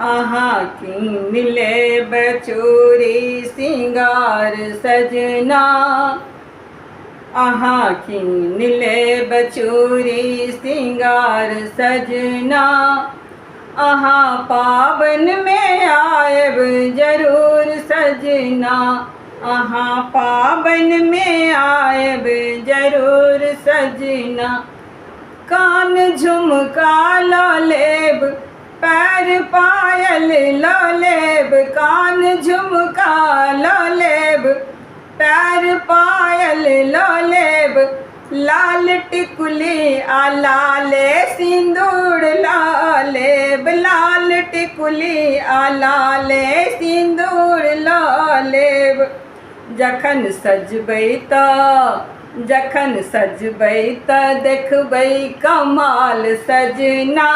आहा कीन ले बचूरी सिंगार सजना, आहा कीन ले बचूरी सिंगार सजना, आहा पावन में आयब जरूर सजना, आहा पावन में आयब जरूर सजना। कान झुमका लो लेब पैर पायल लो लेब, कान झुमका लो लेब पैर पायल लो लेब, लाल टिकुली आ लाले सिंदूर लो लेब, लाल टिकुली आ लाले सिंदूर लो लेब। जखन सजबै जखन सजबै देखबै कमाल सजना,